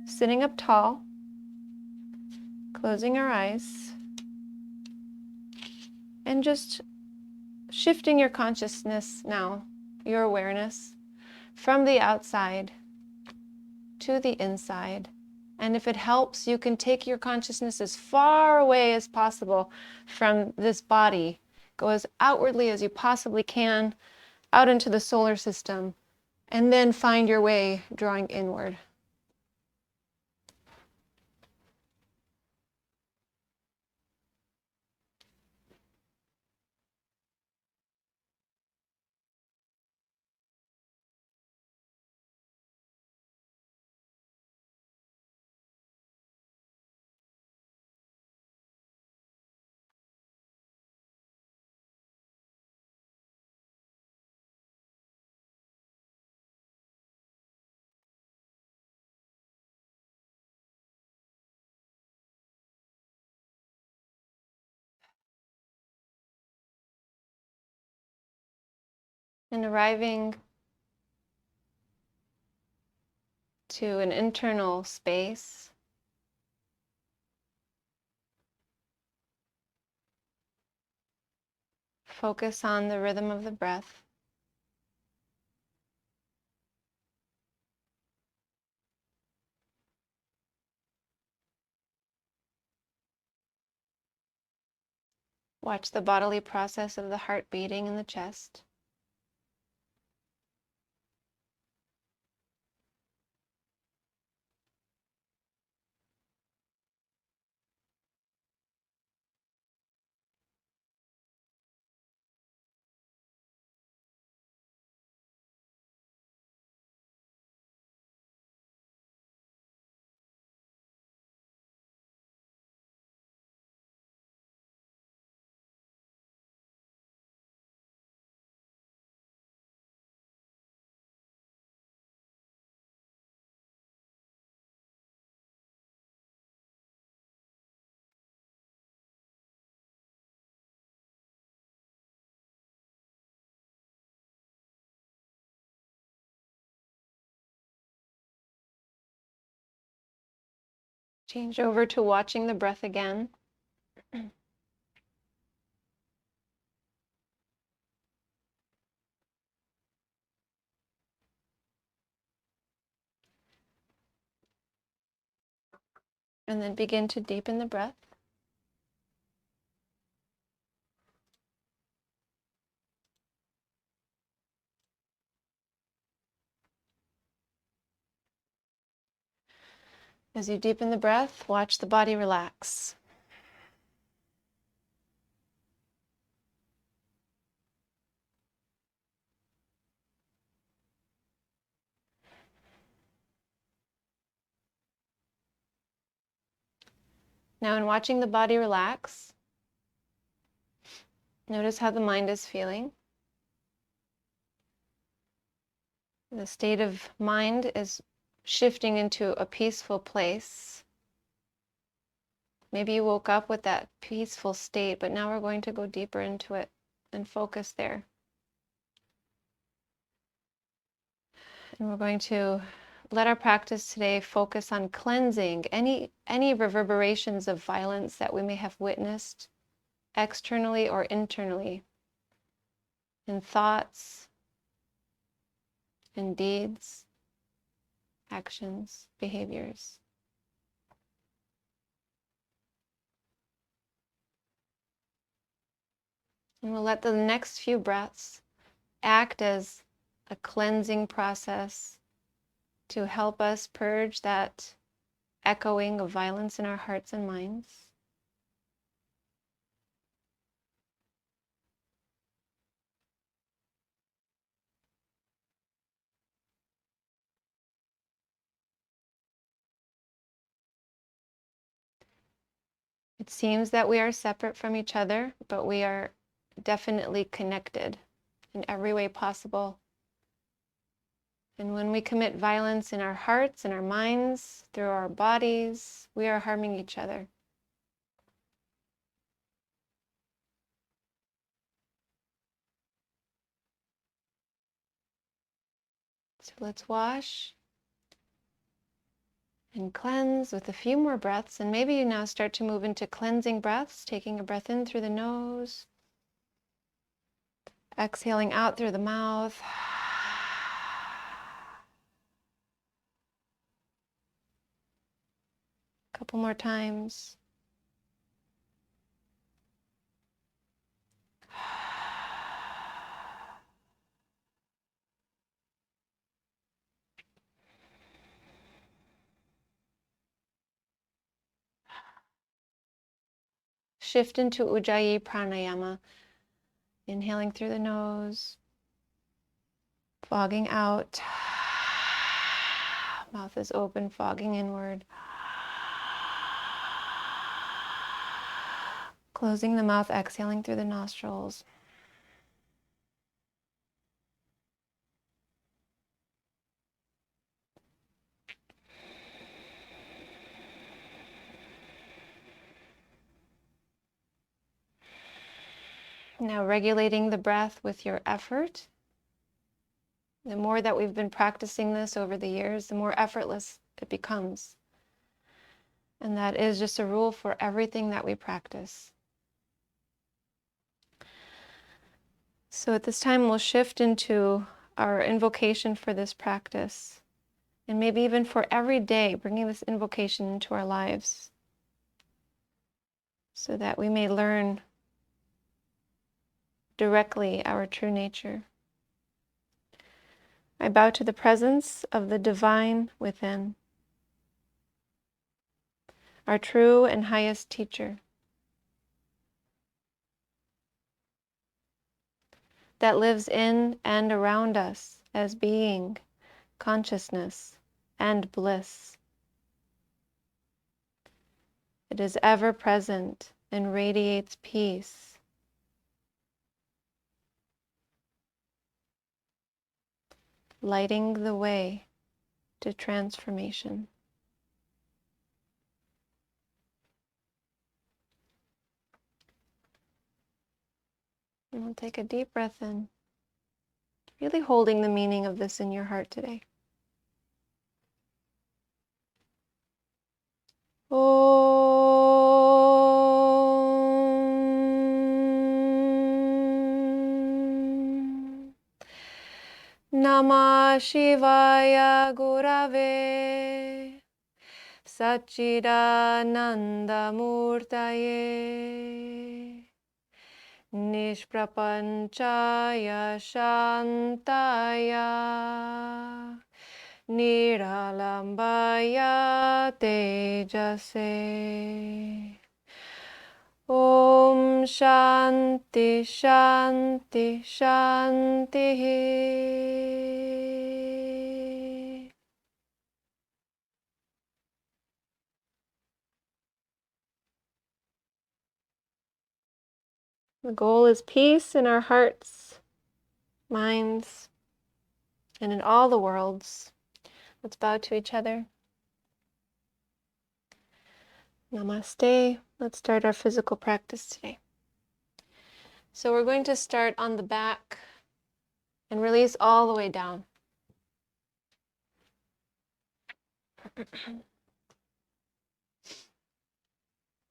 Sitting up tall, closing our eyes, and just shifting your consciousness now, your awareness, from the outside to the inside. And if it helps, you can take your consciousness as far away as possible from this body. Go as outwardly as you possibly can, out into the solar system, and then find your way drawing inward. And arriving to an internal space, focus on the rhythm of the breath. Watch the bodily process of the heart beating in the chest. Change over to watching the breath again. And then begin to deepen the breath. As you deepen the breath, watch the body relax. Now, in watching the body relax, notice how the mind is feeling. The state of mind is shifting into a peaceful place. Maybe you woke up with that peaceful state, but now we're going to go deeper into it and focus there. And we're going to let our practice today focus on cleansing any reverberations of violence that we may have witnessed externally or internally, in thoughts, in deeds, actions, behaviors. And we'll let the next few breaths act as a cleansing process to help us purge that echoing of violence in our hearts and minds. It seems that we are separate from each other, but we are definitely connected in every way possible. And when we commit violence in our hearts and our minds, through our bodies, we are harming each other. So let's wash And cleanse with a few more breaths. And maybe you now start to move into cleansing breaths, taking a breath in through the nose, exhaling out through the mouth. A couple more times. Shift into Ujjayi Pranayama. Inhaling through the nose, fogging out. Mouth is open, fogging inward. Closing the mouth, exhaling through the nostrils. Now regulating the breath with your effort. The more that we've been practicing this over the years, the more effortless it becomes. And that is just a rule for everything that we practice. So at this time, we'll shift into our invocation for this practice. And maybe even for every day, bringing this invocation into our lives so that we may learn directly our true nature. I bow to the presence of the divine within, our true and highest teacher, that lives in and around us as being, consciousness, and bliss. It is ever present and radiates peace, lighting the way to transformation. And we'll take a deep breath in, really holding the meaning of this in your heart today. Om Namah Shivaya Gurave Satchidananda Murtaye Nishprapanchaya Shantaya Niralambaya Tejase. Om Shanti Shanti Shanti. The goal is peace in our hearts, minds, and in all the worlds. Let's bow to each other. Namaste. Let's start our physical practice today. So we're going to start on the back and release all the way down.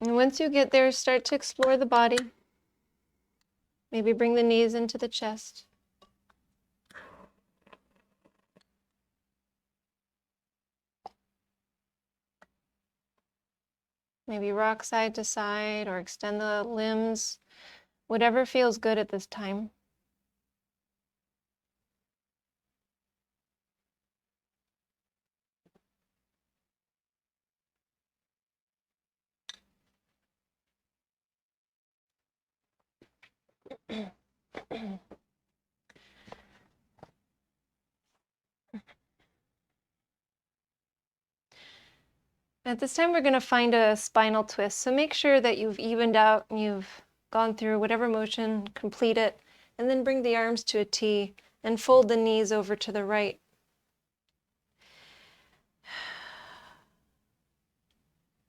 And once you get there, start to explore the body. Maybe bring the knees into the chest. Maybe rock side to side or extend the limbs, whatever feels good at this time. At this time, we're going to find a spinal twist. So make sure that you've evened out and you've gone through whatever motion, complete it, and then bring the arms to a T and fold the knees over to the right.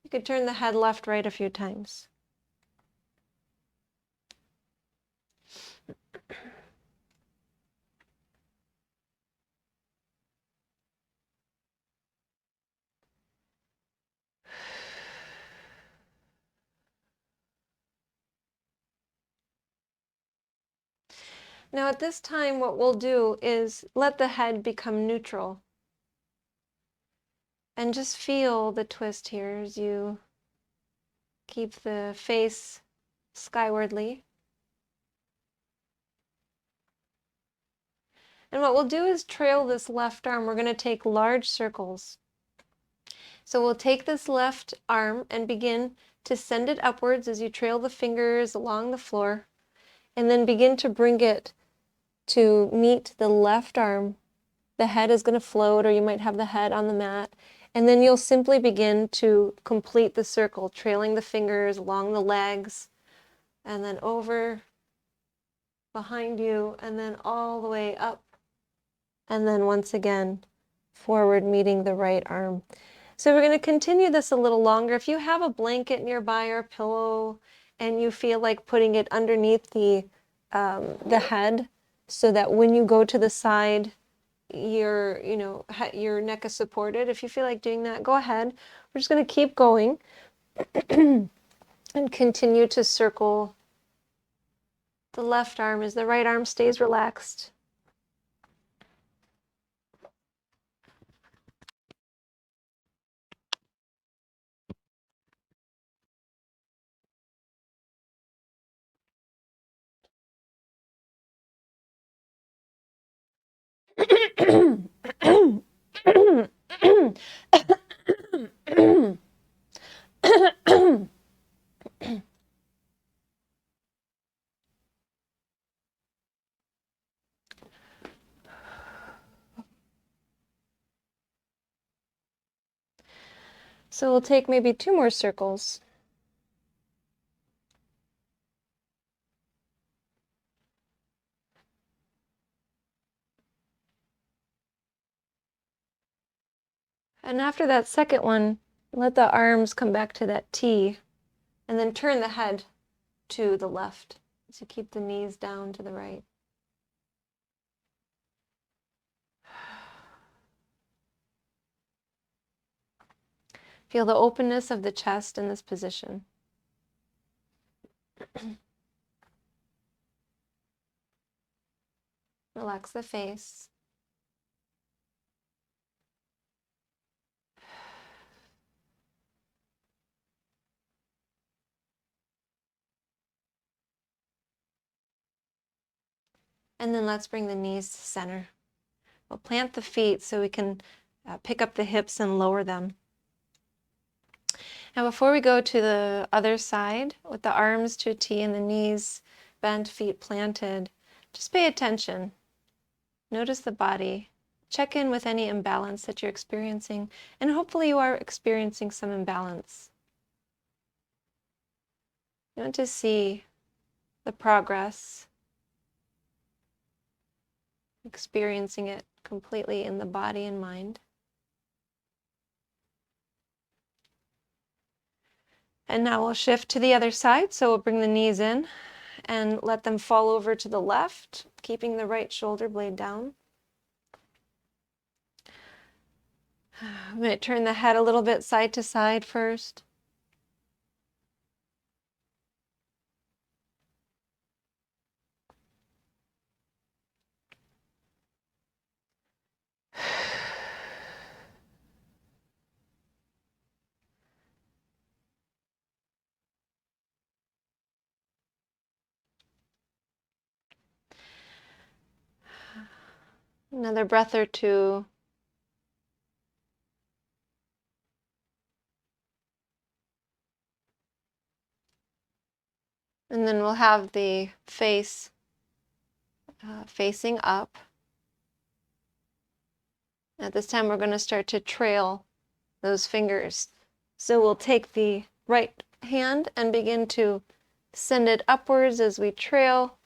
You could turn the head left, right a few times. Now at this time, what we'll do is let the head become neutral. And just feel the twist here as you keep the face skywardly. And what we'll do is trail this left arm. We're going to take large circles. So we'll take this left arm and begin to send it upwards as you trail the fingers along the floor, and then begin to bring it to meet the left arm. The head is going to float, or you might have the head on the mat. And then you'll simply begin to complete the circle, trailing the fingers along the legs, and then over, behind you, and then all the way up. And then once again, forward, meeting the right arm. So we're going to continue this a little longer. If you have a blanket nearby or a pillow, and you feel like putting it underneath the head, so that when you go to the side, your neck is supported. If you feel like doing that, go ahead. We're just going to keep going and continue to circle the left arm as the right arm stays relaxed. So we'll take maybe 2 more circles. And after that second one, let the arms come back to that T, and then turn the head to the left. So keep the knees down to the right. Feel the openness of the chest in this position. Relax the face. And then let's bring the knees to center. We'll plant the feet so we can pick up the hips and lower them. Now before we go to the other side, with the arms to a T and the knees bent, feet planted, just pay attention. Notice the body. Check in with any imbalance that you're experiencing, and hopefully you are experiencing some imbalance. You want to see the progress, experiencing it completely in the body and mind. And now we'll shift to the other side, so we'll bring the knees in and let them fall over to the left, keeping the right shoulder blade down. I'm going to turn the head a little bit side to side first. Another breath or two. And then we'll have the face facing up. At this time, we're going to start to trail those fingers. So we'll take the right hand and begin to send it upwards as we trail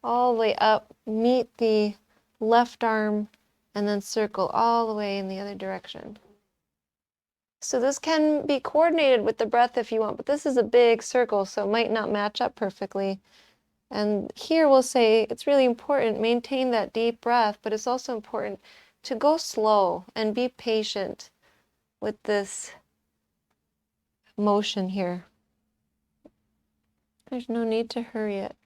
all the way up, meet the left arm, and then circle all the way in the other direction. So this can be coordinated with the breath if you want, but this is a big circle, so it might not match up perfectly. And here we'll say it's really important, maintain that deep breath, but it's also important to go slow and be patient with this motion here. There's no need to hurry it.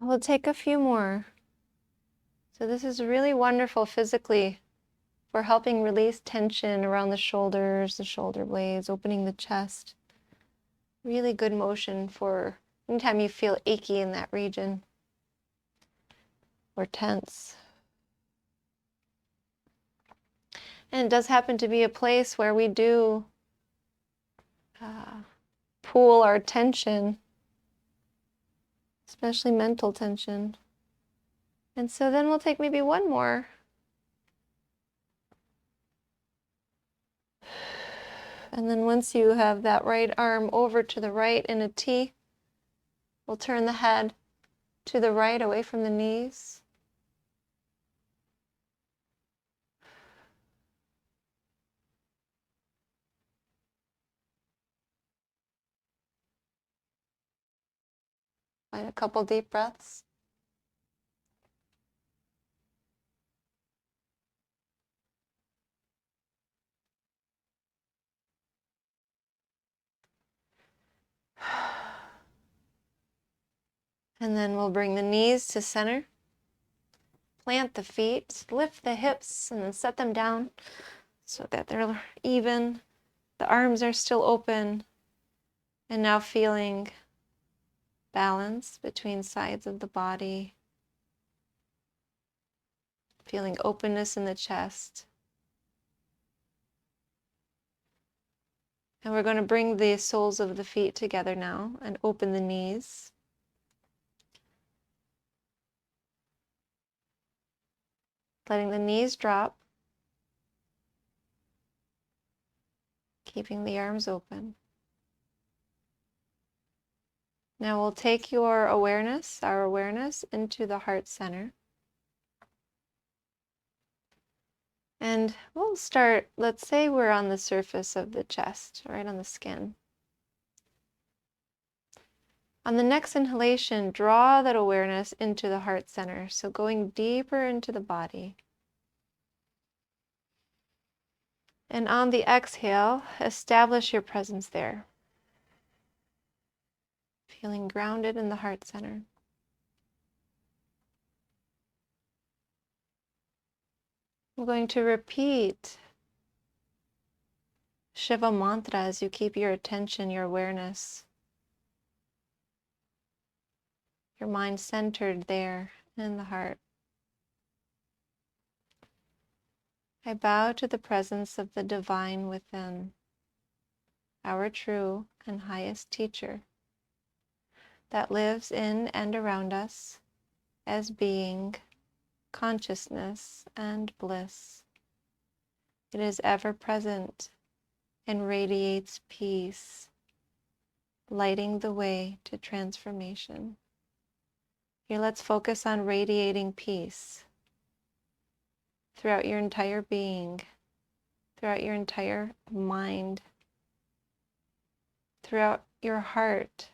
We'll take a few more. So this is really wonderful physically for helping release tension around the shoulders, the shoulder blades, opening the chest. Really good motion for anytime you feel achy in that region or tense. And it does happen to be a place where we do pool our tension, especially mental tension. And so then we'll take maybe one more. And then once you have that right arm over to the right in a T, we'll turn the head to the right, away from the knees. Find a couple deep breaths. And then we'll bring the knees to center. Plant the feet, lift the hips, and then set them down so that they're even. The arms are still open. And now feeling balance between sides of the body. Feeling openness in the chest. And we're going to bring the soles of the feet together now and open the knees. Letting the knees drop. Keeping the arms open. Now we'll take your awareness, our awareness, into the heart center. And we'll start, let's say we're on the surface of the chest, right on the skin. On the next inhalation, draw that awareness into the heart center, so going deeper into the body. And on the exhale, establish your presence there. Feeling grounded in the heart center. I'm going to repeat Shiva mantra as you keep your attention, your awareness, your mind centered there in the heart. I bow to the presence of the divine within, our true and highest teacher that lives in and around us as being, consciousness, and bliss. It is ever present and radiates peace, lighting the way to transformation. Here, let's focus on radiating peace throughout your entire being, throughout your entire mind, throughout your heart.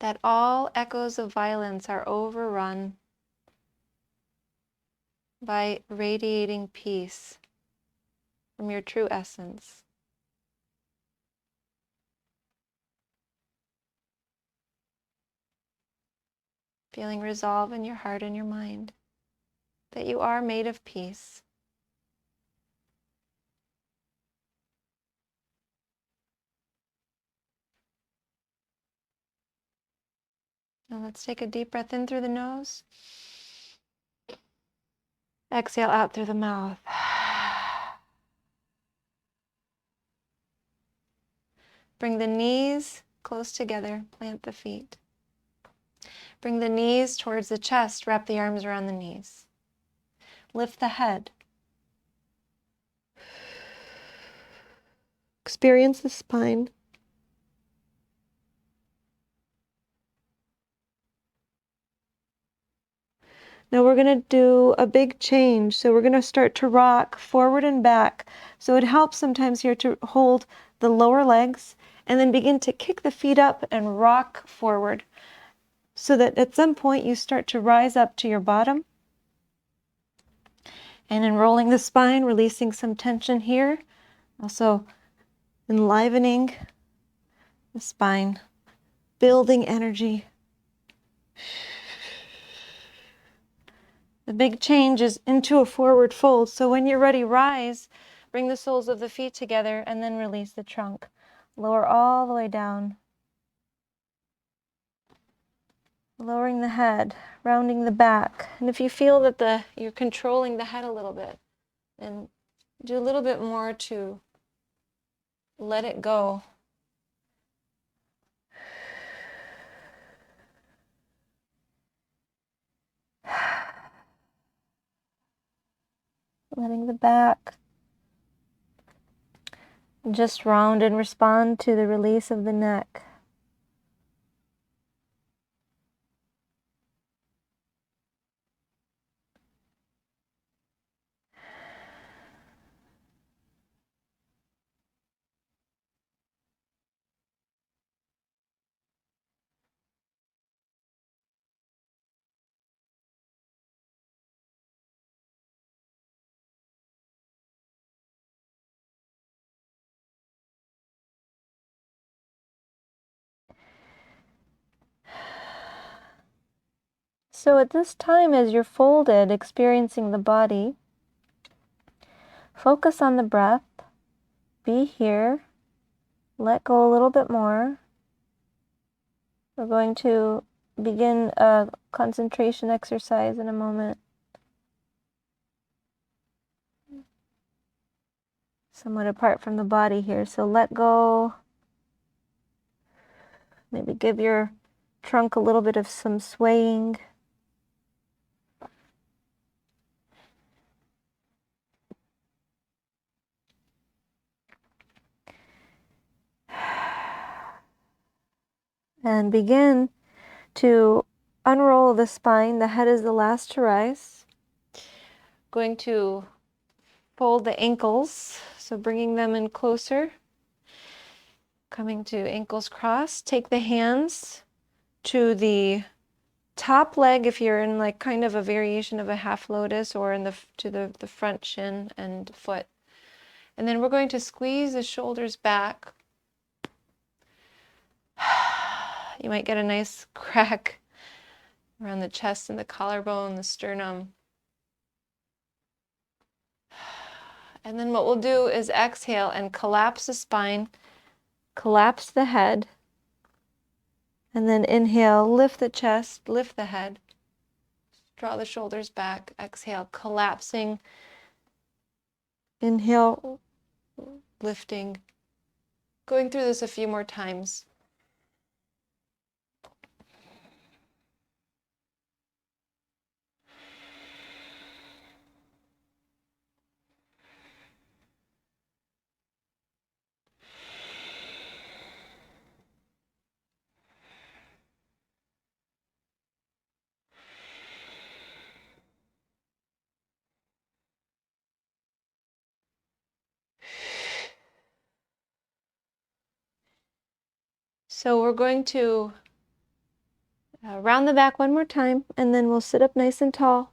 That all echoes of violence are overrun by radiating peace from your true essence. Feeling resolve in your heart and your mind that you are made of peace. Now let's take a deep breath in through the nose. Exhale out through the mouth. Bring the knees close together, plant the feet. Bring the knees towards the chest, wrap the arms around the knees. Lift the head. Experience the spine. Now we're going to do a big change. So we're going to start to rock forward and back. So it helps sometimes here to hold the lower legs and then begin to kick the feet up and rock forward, so that at some point you start to rise up to your bottom And enrolling the spine, releasing some tension here. Also enlivening the spine, building energy. The big change is into a forward fold. So when you're ready, rise, bring the soles of the feet together, and then release the trunk. Lower all the way down. Lowering the head, rounding the back. And if you feel that you're controlling the head a little bit, then do a little bit more to let it go. Letting the back just round and respond to the release of the neck. So at this time, as you're folded, experiencing the body, focus on the breath. Be here. Let go a little bit more. We're going to begin a concentration exercise in a moment. Somewhat apart from the body here. So let go. Maybe give your trunk a little bit of some swaying. And begin to unroll the spine. The head is the last to rise. Going to fold the ankles, so bringing them in closer. Coming to ankles crossed. Take the hands to the top leg if you're in like kind of a variation of a half lotus, or in to the front shin and foot. And then we're going to squeeze the shoulders back. You might get a nice crack around the chest and the collarbone, the sternum. And then what we'll do is exhale and collapse the spine, collapse the head, and then inhale, lift the chest, lift the head, draw the shoulders back, exhale, collapsing, inhale, lifting. Going through this a few more times. So we're going to round the back one more time, and then we'll sit up nice and tall.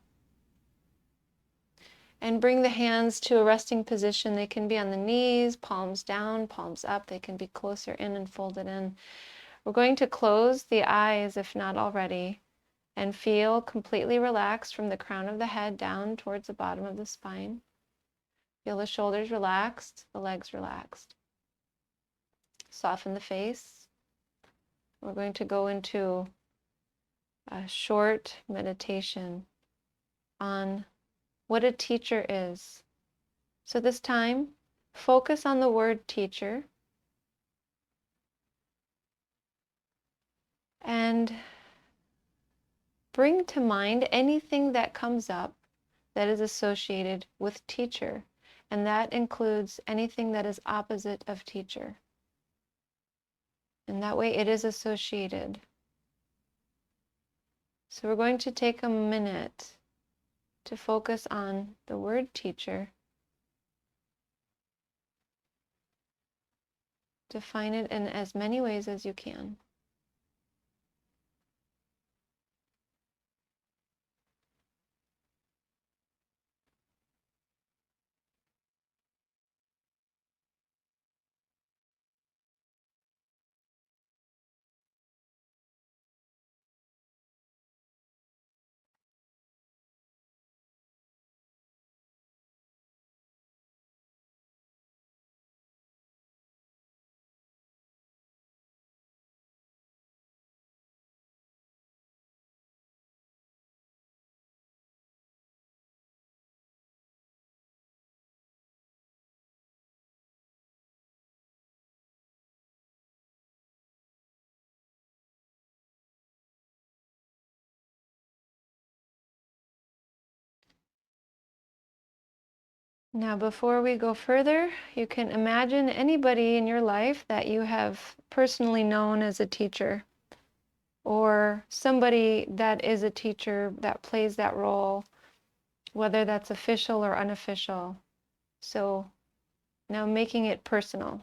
And bring the hands to a resting position. They can be on the knees, palms down, palms up. They can be closer in and folded in. We're going to close the eyes, if not already, and feel completely relaxed from the crown of the head down towards the bottom of the spine. Feel the shoulders relaxed, the legs relaxed. Soften the face. We're going to go into a short meditation on what a teacher is. So this time, focus on the word teacher and bring to mind anything that comes up that is associated with teacher, and that includes anything that is opposite of teacher. And that way it is associated. So we're going to take a minute to focus on the word teacher. Define it in as many ways as you can. Now, before we go further, you can imagine anybody in your life that you have personally known as a teacher, or somebody that is a teacher that plays that role, whether that's official or unofficial. So now making it personal.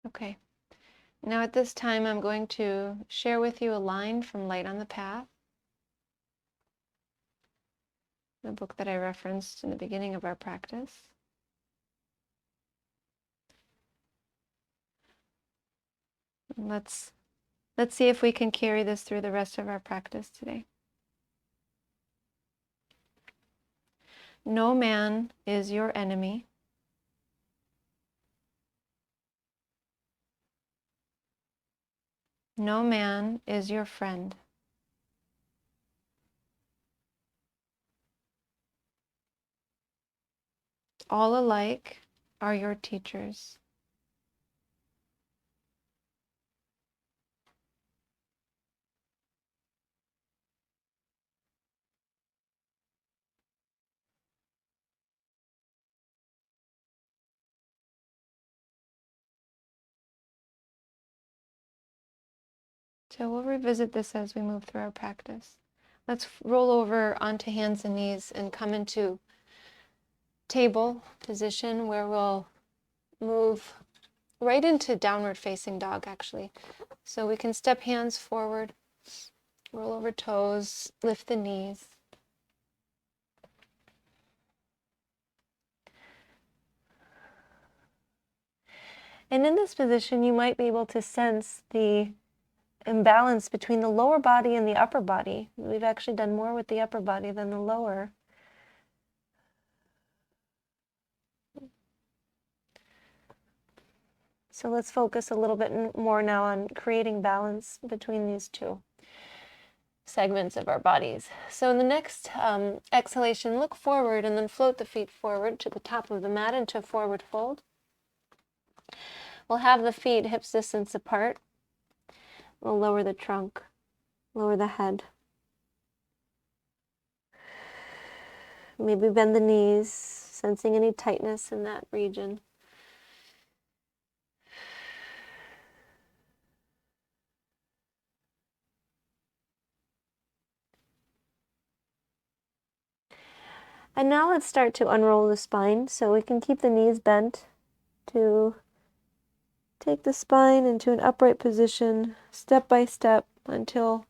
Okay. Now at this time, I'm going to share with you a line from Light on the Path, the book that I referenced in the beginning of our practice. And let's see if we can carry this through the rest of our practice today. No man is your enemy. No man is your friend. All alike are your teachers. So we'll revisit this as we move through our practice. Let's roll over onto hands and knees and come into table position, where we'll move right into downward facing dog, actually. So we can step hands forward, roll over toes, lift the knees. And in this position, you might be able to sense the imbalance between the lower body and the upper body. We've actually done more with the upper body than the lower. So let's focus a little bit more now on creating balance between these two segments of our bodies. So in the next exhalation, look forward and then float the feet forward to the top of the mat into a forward fold. We'll have the feet hips distance apart. We'll lower the trunk, lower the head. Maybe bend the knees, sensing any tightness in that region. And now let's start to unroll the spine, so we can keep the knees bent to take the spine into an upright position, step by step, until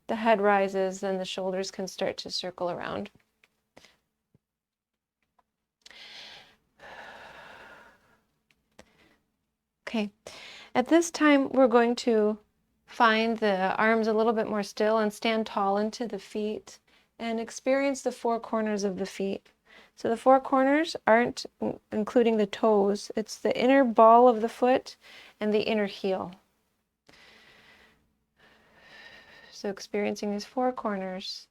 the head rises and the shoulders can start to circle around. Okay, at this time we're going to find the arms a little bit more still and stand tall into the feet and experience the four corners of the feet. So the four corners aren't including the toes, it's the inner ball of the foot and the inner heel. So experiencing these four corners.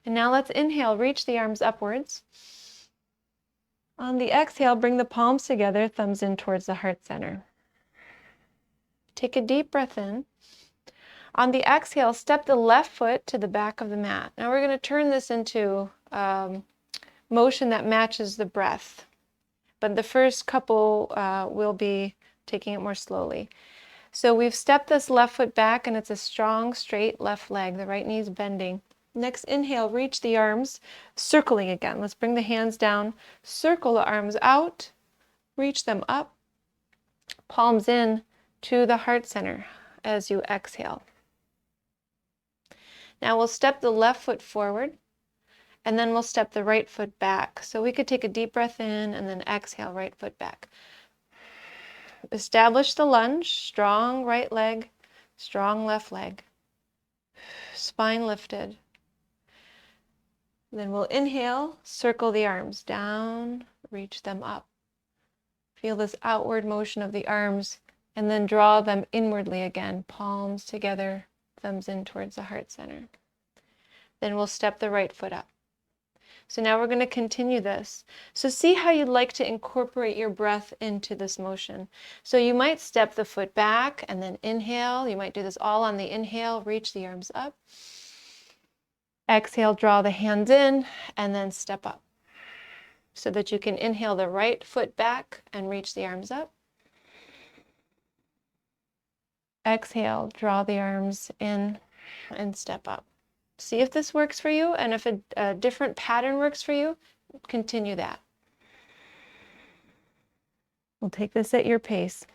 And now let's inhale, reach the arms upwards. On the exhale, bring the palms together, thumbs in towards the heart center. Take a deep breath in. On the exhale, step the left foot to the back of the mat. Now we're going to turn this into motion that matches the breath. But the first couple will be taking it more slowly. So we've stepped this left foot back and it's a strong, straight left leg. The right knee is bending. Next inhale, reach the arms, circling again. Let's bring the hands down, circle the arms out, reach them up, palms in to the heart center as you exhale. Now we'll step the left foot forward and then we'll step the right foot back. So we could take a deep breath in and then exhale, right foot back. Establish the lunge, strong right leg, strong left leg. Spine lifted. Then we'll inhale, circle the arms down, reach them up. Feel this outward motion of the arms, and then draw them inwardly again, palms together, thumbs in towards the heart center. Then we'll step the right foot up. So now we're going to continue this. So see how you'd like to incorporate your breath into this motion. So you might step the foot back and then inhale. You might do this all on the inhale, reach the arms up. Exhale, draw the hands in, and then step up. So that you can inhale the right foot back and reach the arms up. Exhale, draw the arms in and step up. See if this works for you, and if a different pattern works for you, continue that. We'll take this at your pace.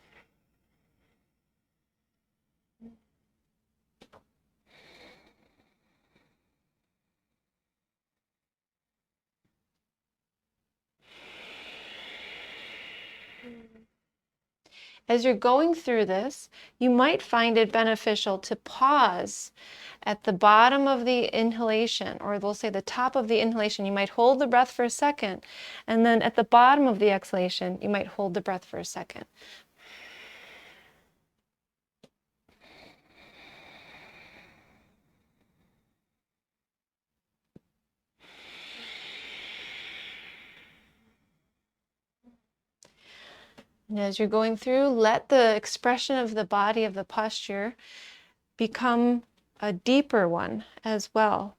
As you're going through this, you might find it beneficial to pause at the bottom of the inhalation, or we'll say the top of the inhalation. You might hold the breath for a second, and then at the bottom of the exhalation, you might hold the breath for a second. And as you're going through, let the expression of the body, of the posture, become a deeper one as well.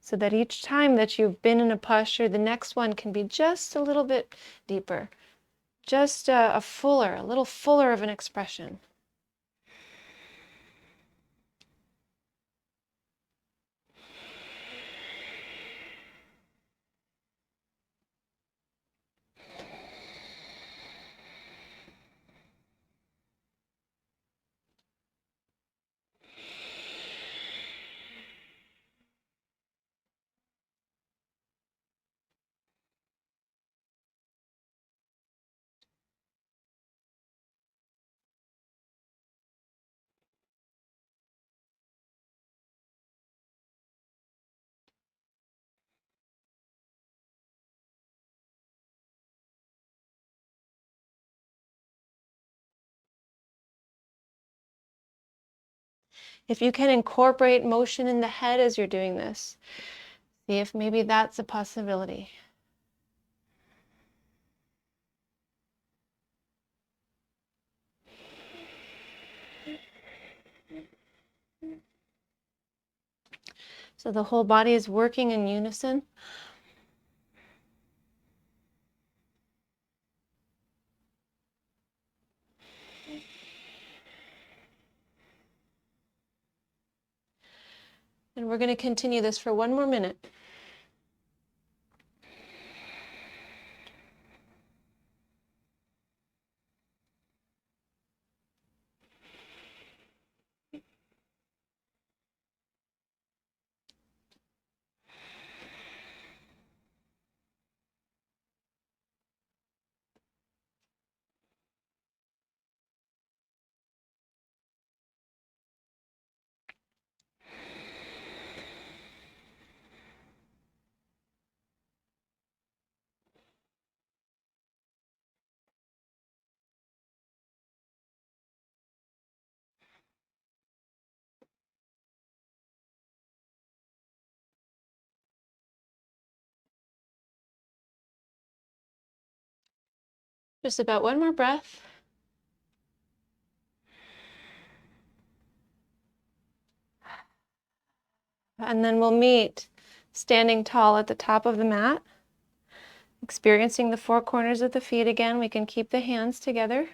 So that each time that you've been in a posture, the next one can be just a little bit deeper. Just a little fuller of an expression. If you can incorporate motion in the head as you're doing this, see if maybe that's a possibility. So the whole body is working in unison. And we're going to continue this for one more minute. Just about one more breath. And then we'll meet standing tall at the top of the mat. Experiencing the four corners of the feet again. We can keep the hands together.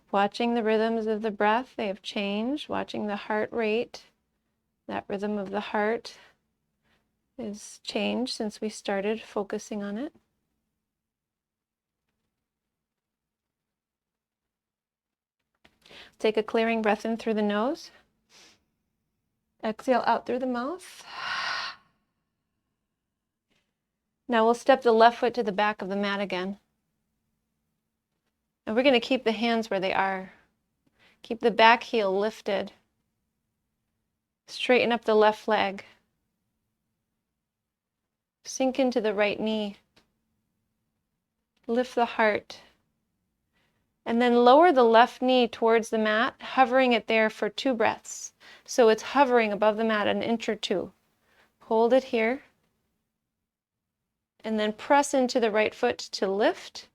Watching the rhythms of the breath, they have changed. Watching the heart rate, that rhythm of the heart is changed since we started focusing on it. Take a clearing breath in through the nose. Exhale out through the mouth. Now we'll step the left foot to the back of the mat again. And we're going to keep the hands where they are. Keep the back heel lifted. Straighten up the left leg. Sink into the right knee. Lift the heart. And then lower the left knee towards the mat, hovering it there for 2 breaths. So it's hovering above the mat an inch or 2. Hold it here. And then press into the right foot to lift.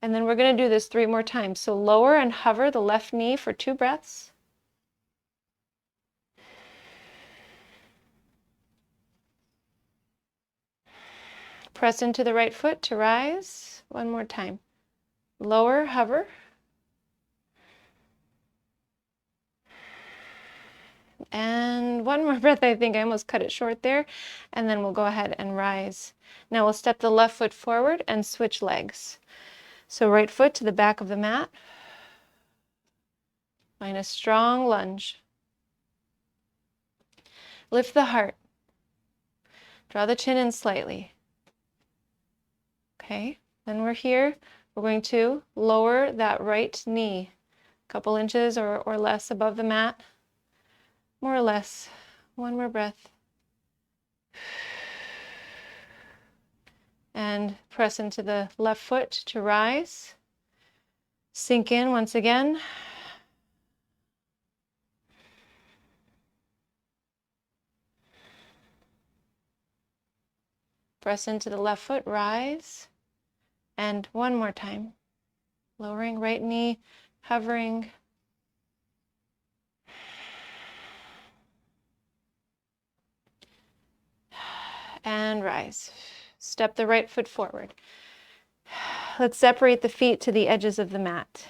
And then we're going to do this 3 more times. So lower and hover the left knee for 2 breaths. Press into the right foot to rise. 1 more time. Lower, hover. And 1 more breath. I think I almost cut it short there. And then we'll go ahead and rise. Now we'll step the left foot forward and switch legs. So right foot to the back of the mat. Find a strong lunge. Lift the heart. Draw the chin in slightly. Okay, then we're here. We're going to lower that right knee a couple inches or less above the mat. More or less. 1 more breath. And press into the left foot to rise. Sink in once again. Press into the left foot, rise. And 1 more time. Lowering right knee, hovering. And rise. Step the right foot forward. Let's separate the feet to the edges of the mat.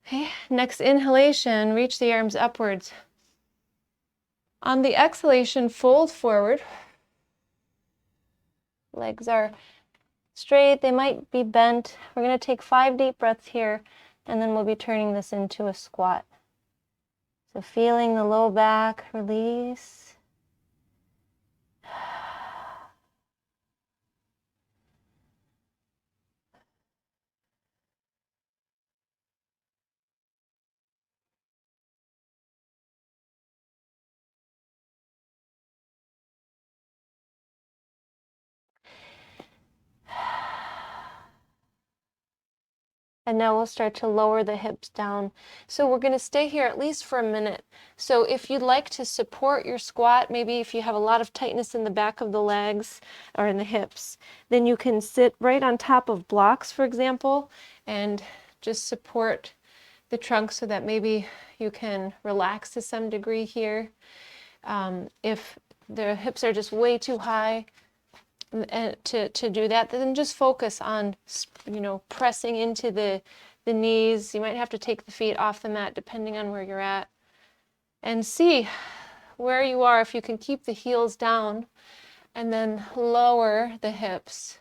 Okay, next inhalation, reach the arms upwards. On the exhalation, fold forward. Legs are straight, they might be bent. We're going to take 5 deep breaths here, and then we'll be turning this into a squat. So feeling the low back release. And now we'll start to lower the hips down. So we're going to stay here at least for a minute. So if you'd like to support your squat, maybe if you have a lot of tightness in the back of the legs or in the hips, then you can sit right on top of blocks, for example, and just support the trunk so that maybe you can relax to some degree here. If the hips are just way too high, and to do that, then just focus on, pressing into the knees. You might have to take the feet off the mat depending on where you're at, and see where you are, if you can keep the heels down and then lower the hips.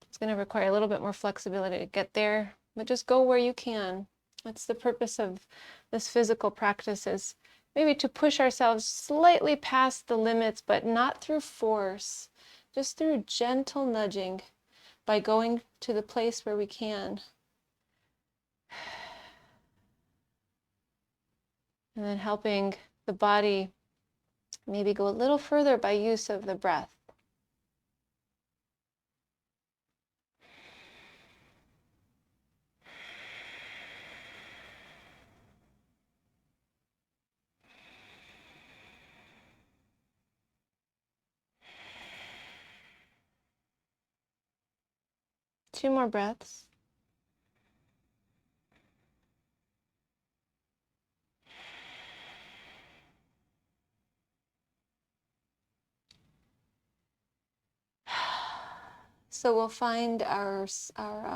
It's going to require a little bit more flexibility to get there, but just go where you can. That's the purpose of this physical practice, is maybe to push ourselves slightly past the limits, but not through force. Just through gentle nudging, by going to the place where we can. And then helping the body maybe go a little further by use of the breath. Two more breaths. So we'll find our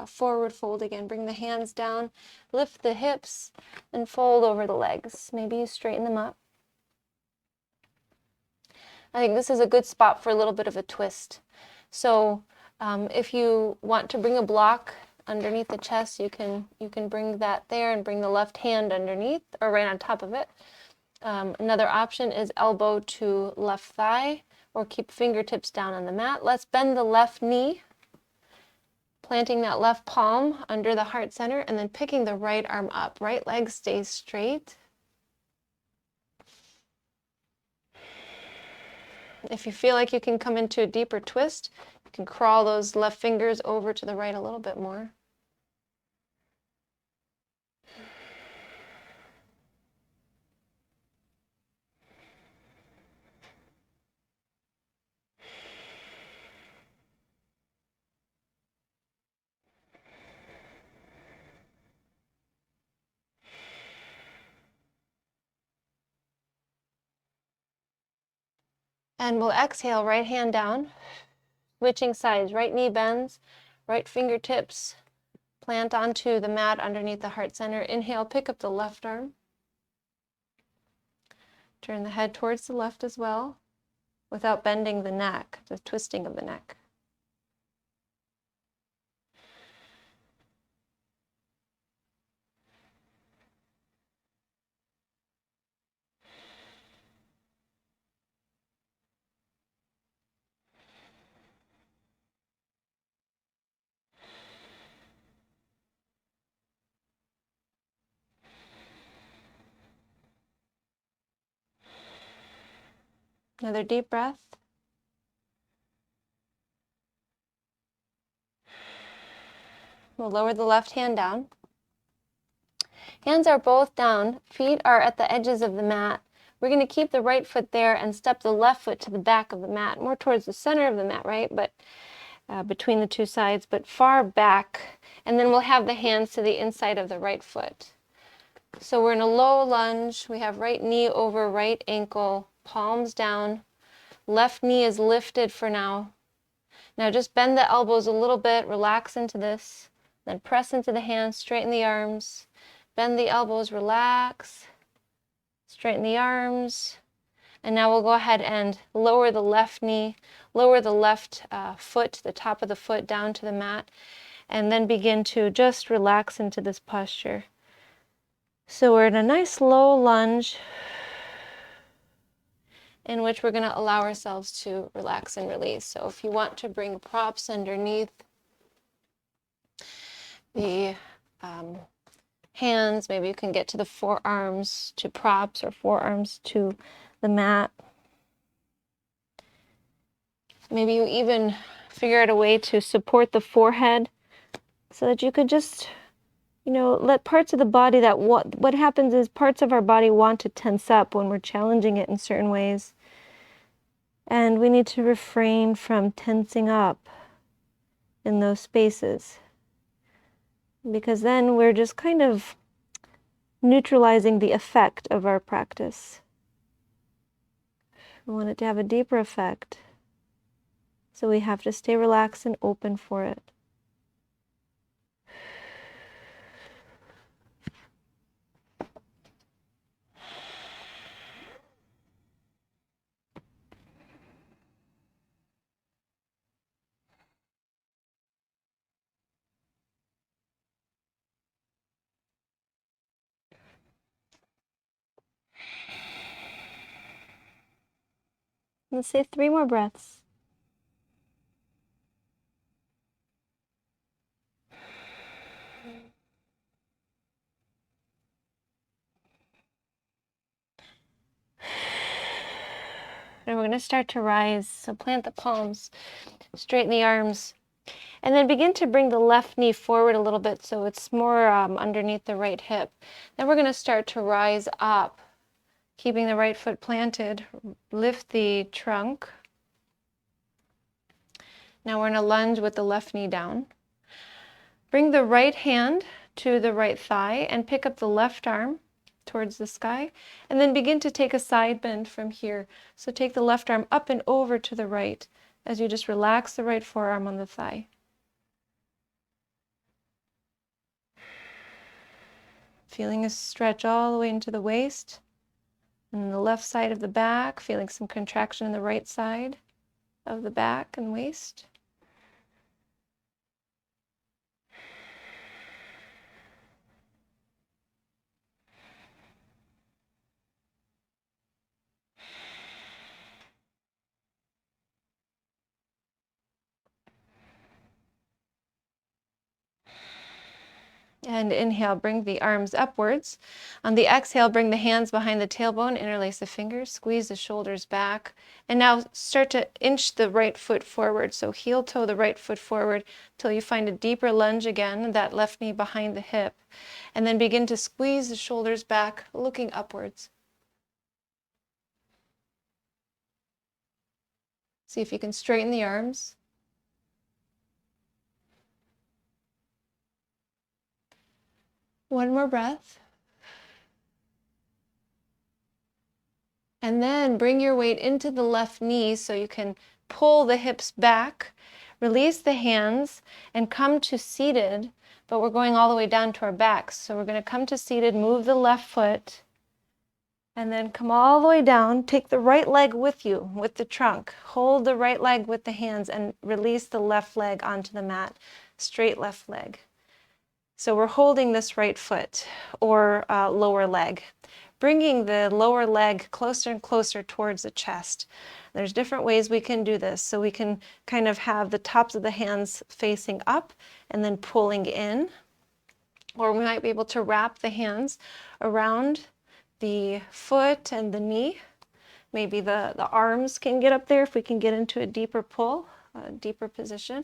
forward fold again. Bring the hands down, lift the hips, and fold over the legs. Maybe you straighten them up. I think this is a good spot for a little bit of a twist. So if you want to bring a block underneath the chest. You can bring that there and bring the left hand underneath or right on top of it. Another option is elbow to left thigh, or keep fingertips down on the mat. Let's bend the left knee, planting that left palm under the heart center, and then picking the right arm up. Right leg stays straight. If you feel like you can come into a deeper twist, you can crawl those left fingers over to the right a little bit more. And we'll exhale, right hand down, switching sides. Right knee bends, right fingertips plant onto the mat underneath the heart center. Inhale, pick up the left arm. Turn the head towards the left as well, without bending the neck, the twisting of the neck. Another deep breath. We'll lower the left hand down. Hands are both down, feet are at the edges of the mat. We're going to keep the right foot there and step the left foot to the back of the mat, more towards the center of the mat, right? But between the two sides, but far back. And then we'll have the hands to the inside of the right foot. So we're in a low lunge. We have right knee over right ankle, palms down. Left knee is lifted for now. Now just bend the elbows a little bit, relax into this, then press into the hands, straighten the arms, bend the elbows, relax, straighten the arms. And now we'll go ahead and lower the left knee, lower the left foot, the top of the foot down to the mat, and then begin to just relax into this posture. So we're in a nice low lunge in which we're going to allow ourselves to relax and release. So if you want to bring props underneath the hands, maybe you can get to the forearms to props or forearms to the mat. Maybe you even figure out a way to support the forehead so that you could just, let parts of the body that what happens is parts of our body want to tense up when we're challenging it in certain ways. And we need to refrain from tensing up in those spaces, because then we're just kind of neutralizing the effect of our practice. We want it to have a deeper effect, so we have to stay relaxed and open for it. Let's say 3 more breaths. And we're going to start to rise. So plant the palms, straighten the arms, and then begin to bring the left knee forward a little bit so it's more underneath the right hip. Then we're going to start to rise up, keeping the right foot planted. Lift the trunk. Now we're in a lunge with the left knee down. Bring the right hand to the right thigh and pick up the left arm towards the sky, and then begin to take a side bend from here. So take the left arm up and over to the right as you just relax the right forearm on the thigh. Feeling a stretch all the way into the waist and the left side of the back, feeling some contraction in the right side of the back and waist. And inhale, bring the arms upwards. On the exhale, bring the hands behind the tailbone, interlace the fingers, squeeze the shoulders back. And now start to inch the right foot forward. So heel toe the right foot forward till you find a deeper lunge again, that left knee behind the hip. And then begin to squeeze the shoulders back, looking upwards. See if you can straighten the arms. One more breath. And then bring your weight into the left knee so you can pull the hips back, release the hands, and come to seated, but we're going all the way down to our backs. So we're going to come to seated, move the left foot, and then come all the way down. Take the right leg with you, with the trunk. Hold the right leg with the hands and release the left leg onto the mat. Straight left leg. So we're holding this right foot or lower leg, bringing the lower leg closer and closer towards the chest. There's different ways we can do this. So we can kind of have the tops of the hands facing up and then pulling in. Or we might be able to wrap the hands around the foot and the knee. Maybe the arms can get up there if we can get into a deeper pull, a deeper position.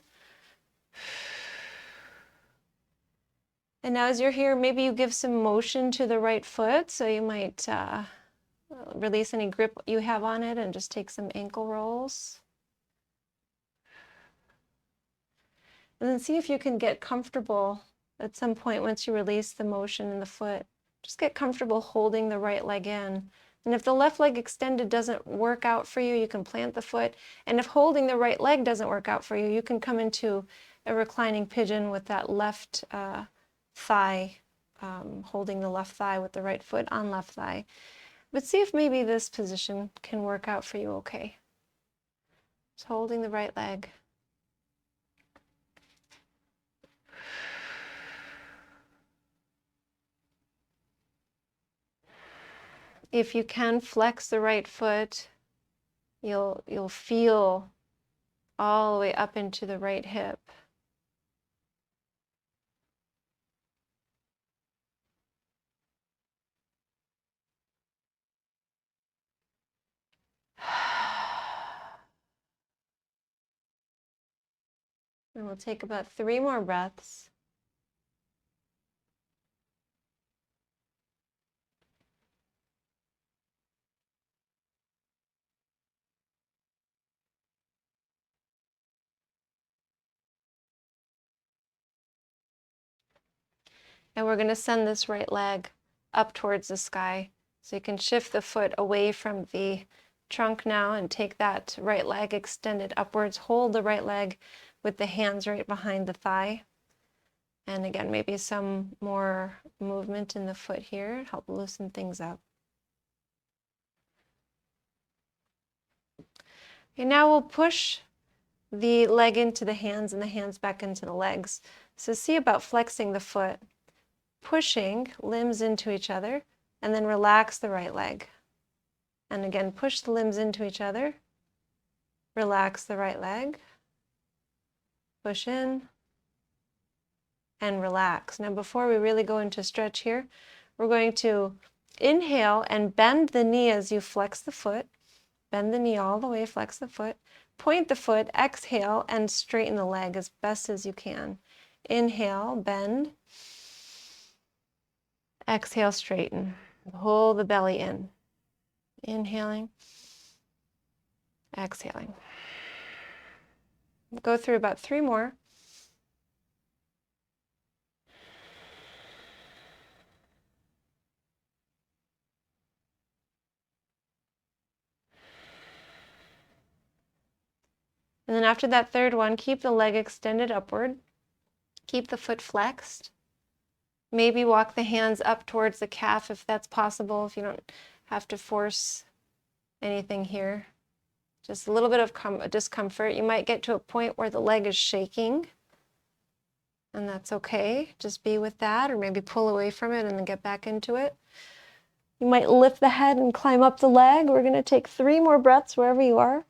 And now as you're here, maybe you give some motion to the right foot. So you might release any grip you have on it and just take some ankle rolls. And then see if you can get comfortable at some point once you release the motion in the foot. Just get comfortable holding the right leg in. And if the left leg extended doesn't work out for you, you can plant the foot. And if holding the right leg doesn't work out for you, you can come into a reclining pigeon with that left thigh, holding the left thigh with the right foot on left thigh. But see if maybe this position can work out for you okay. Just holding the right leg. If you can flex the right foot, you'll feel all the way up into the right hip. And we'll take about 3 more breaths. And we're going to send this right leg up towards the sky. So you can shift the foot away from the trunk now and take that right leg extended upwards. Hold the right leg with the hands right behind the thigh. And again, maybe some more movement in the foot here, help loosen things up. Okay, now we'll push the leg into the hands and the hands back into the legs. So see about flexing the foot, pushing limbs into each other, and then relax the right leg. And again, push the limbs into each other, relax the right leg, push in, and relax. Now before we really go into stretch here, we're going to inhale and bend the knee as you flex the foot. Bend the knee all the way, flex the foot. Point the foot, exhale, and straighten the leg as best as you can. Inhale, bend. Exhale, straighten. Pull the belly in. Inhaling, exhaling. Go through about 3 more. And then after that third one, keep the leg extended upward. Keep the foot flexed. Maybe walk the hands up towards the calf if that's possible, if you don't have to force anything here. Just a little bit of discomfort. You might get to a point where the leg is shaking, and that's okay. Just be with that, or maybe pull away from it and then get back into it. You might lift the head and climb up the leg. We're going to take 3 more breaths wherever you are.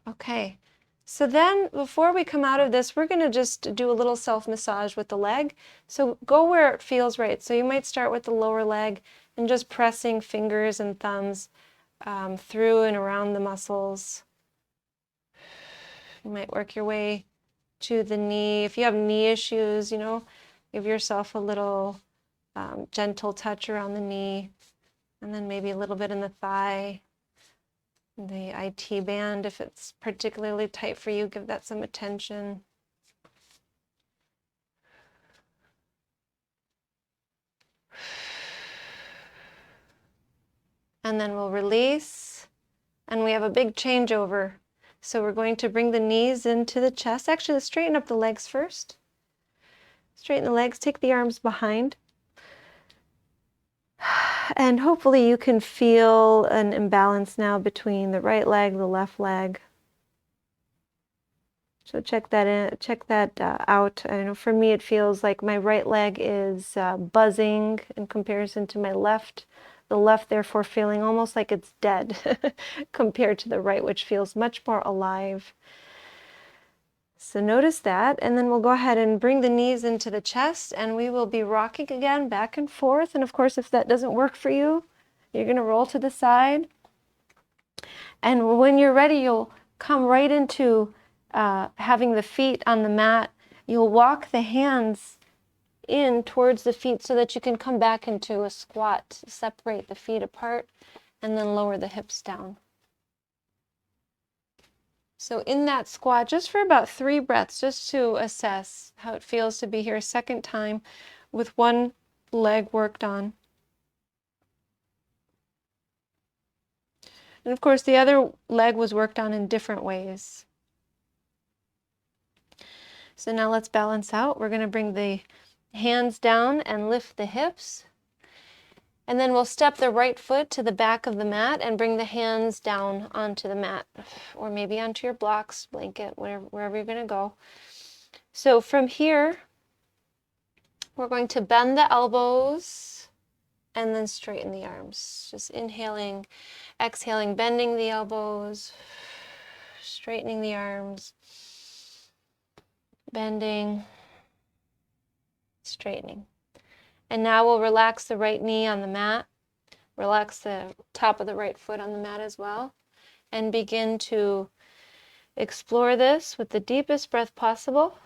Okay, so then before we come out of this, we're going to just do a little self-massage with the leg. So go where it feels right. So you might start with the lower leg and just pressing fingers and thumbs through and around the muscles. You might work your way to the knee. If you have knee issues, you know, give yourself a little gentle touch around the knee, and then maybe a little bit in the thigh. The IT band, if it's particularly tight for you, give that some attention. And then we'll release, and we have a big changeover. So we're going to bring the knees into the chest. Actually, let's straighten up the legs first. Straighten the legs, take the arms behind. And hopefully you can feel an imbalance now between the right leg, the left leg. So check that out. I know for me it feels like my right leg is buzzing in comparison to my left. The left therefore feeling almost like it's dead compared to the right, which feels much more alive. So notice that, and then we'll go ahead and bring the knees into the chest, and we will be rocking again back and forth. And of course, if that doesn't work for you, you're going to roll to the side. And when you're ready, you'll come right into having the feet on the mat. You'll walk the hands in towards the feet so that you can come back into a squat, separate the feet apart, and then lower the hips down. So in that squat, just for about 3 breaths, just to assess how it feels to be here a second time with one leg worked on. And of course, the other leg was worked on in different ways. So now let's balance out. We're going to bring the hands down and lift the hips. And then we'll step the right foot to the back of the mat and bring the hands down onto the mat, or maybe onto your blocks, blanket, wherever you're going to go. So from here, we're going to bend the elbows and then straighten the arms. Just inhaling, exhaling, bending the elbows, straightening the arms, bending, straightening. And now we'll relax the right knee on the mat, relax the top of the right foot on the mat as well, and begin to explore this with the deepest breath possible.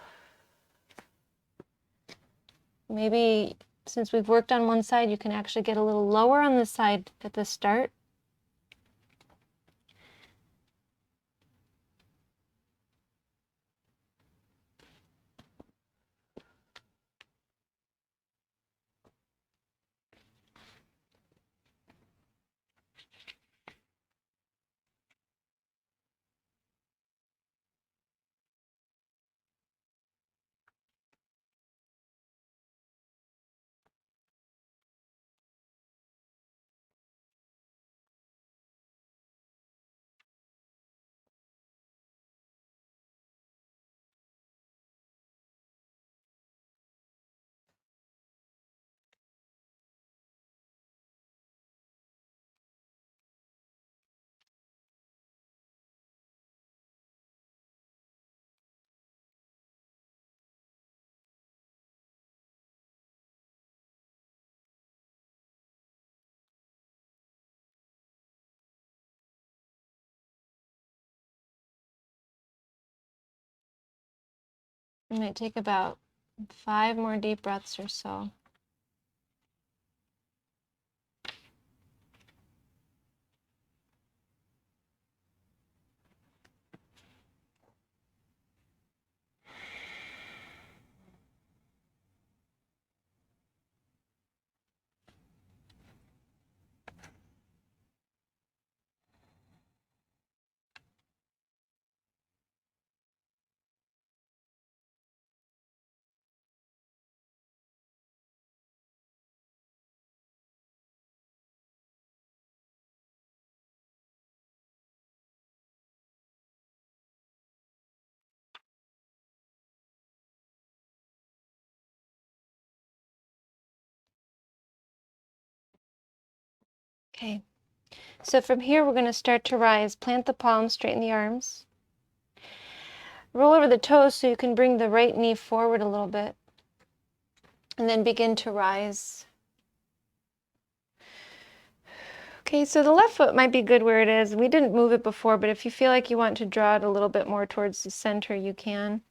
Maybe since we've worked on one side, you can actually get a little lower on this side at the start. You might take about 5 more deep breaths or so. Okay, so from here we're going to start to rise. Plant the palms, straighten the arms. Roll over the toes so you can bring the right knee forward a little bit. And then begin to rise. Okay, so the left foot might be good where it is. We didn't move it before, but if you feel like you want to draw it a little bit more towards the center, you can.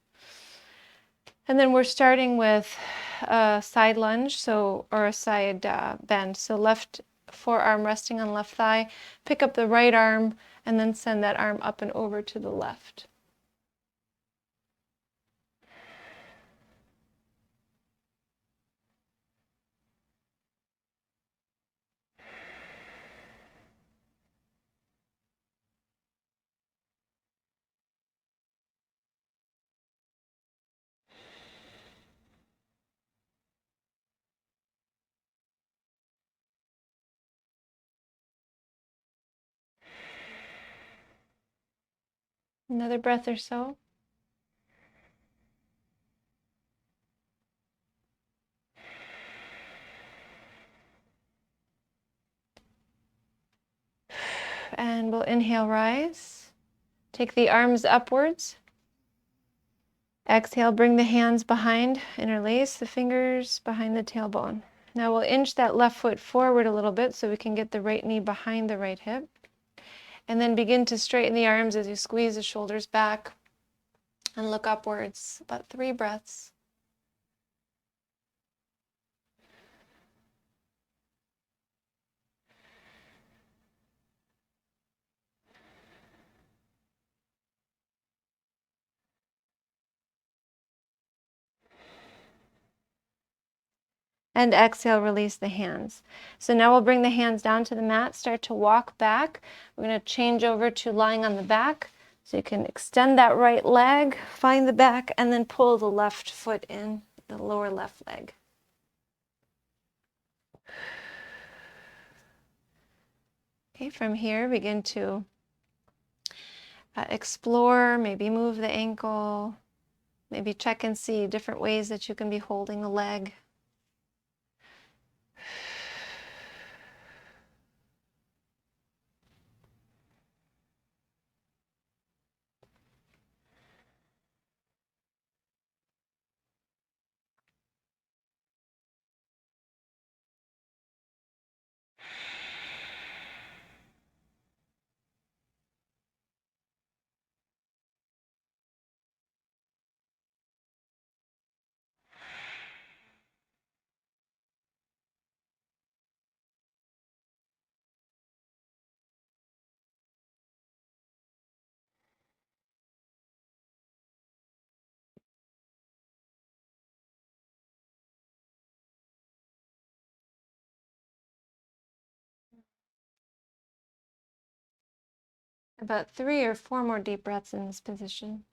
And then we're starting with a side lunge, or a side bend. So left forearm resting on left thigh, pick up the right arm, and then send that arm up and over to the left. Another breath or so. And we'll inhale, rise. Take the arms upwards. Exhale, bring the hands behind, interlace the fingers behind the tailbone. Now we'll inch that left foot forward a little bit so we can get the right knee behind the right hip. And then begin to straighten the arms as you squeeze the shoulders back and look upwards. About 3 breaths. And exhale, release the hands. So now we'll bring the hands down to the mat, start to walk back. We're going to change over to lying on the back. So you can extend that right leg, find the back, and then pull the left foot in, the lower left leg. Okay, from here, begin to explore, maybe move the ankle, maybe check and see different ways that you can be holding a leg. About 3 or 4 more deep breaths in this position.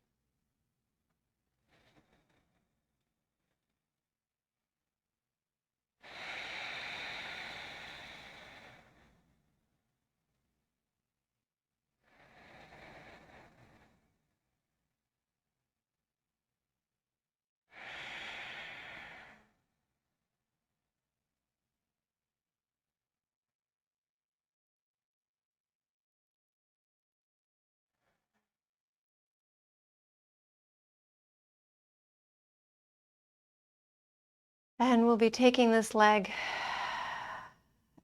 And we'll be taking this leg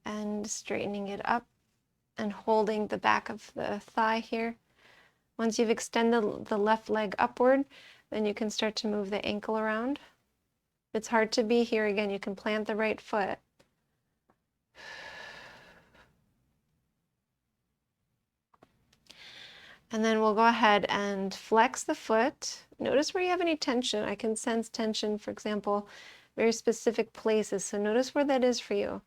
and straightening it up and holding the back of the thigh here. Once you've extended the left leg upward, then you can start to move the ankle around. If it's hard to be here, again, you can plant the right foot. And then we'll go ahead and flex the foot. Notice where you have any tension. I can sense tension, for example, very specific places. So notice where that is for you.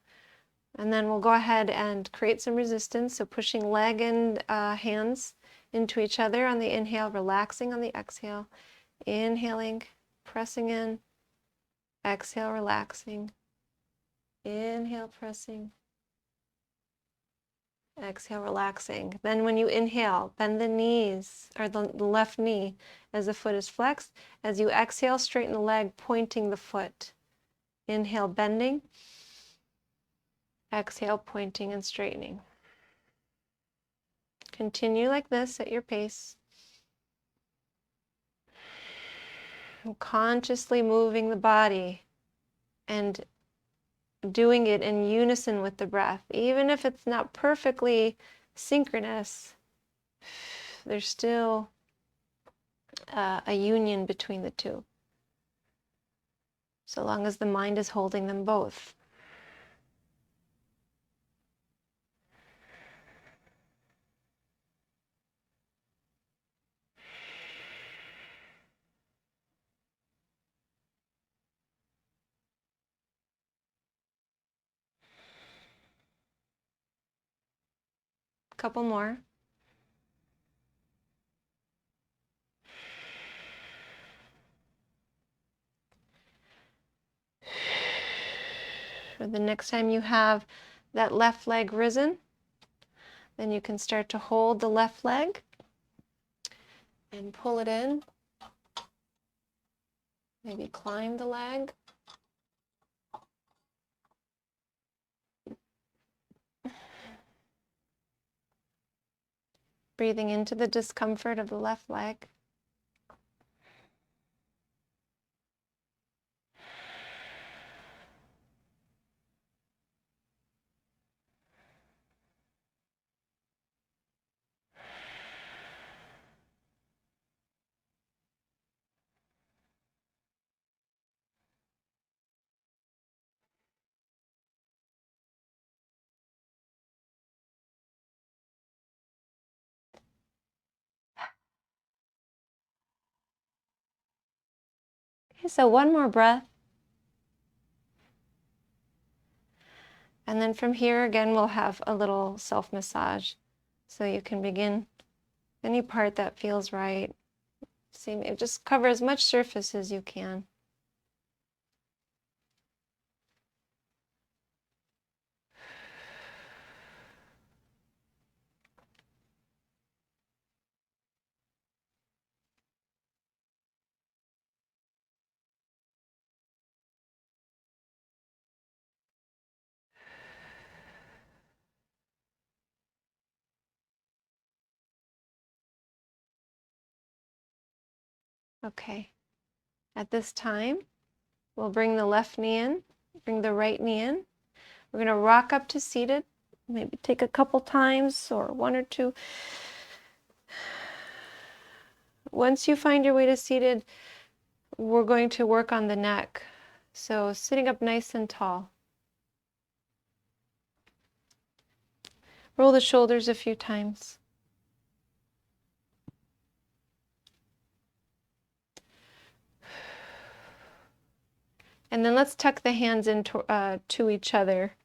And then we'll go ahead and create some resistance. So pushing leg and hands into each other on the inhale, relaxing on the exhale. Inhaling, pressing in. Exhale, relaxing. Inhale, pressing. Exhale, relaxing. Then when you inhale, bend the knees, or the left knee as the foot is flexed. As you exhale, straighten the leg, pointing the foot. Inhale, bending. Exhale, pointing and straightening. Continue like this at your pace. Consciously moving the body and doing it in unison with the breath. Even if it's not perfectly synchronous, there's still a union between the two, so long as the mind is holding them both. Couple more. For the next time you have that left leg risen, then you can start to hold the left leg and pull it in. Maybe climb the leg. Breathing into the discomfort of the left leg. Okay, so one more breath. And then from here again, we'll have a little self-massage. So you can begin any part that feels right. Just cover as much surface as you can. Okay. At this time, we'll bring the left knee in, bring the right knee in. We're going to rock up to seated. Maybe take a couple times or one or two. Once you find your way to seated, we're going to work on the neck. So sitting up nice and tall. Roll the shoulders a few times. And then let's tuck the hands into to each other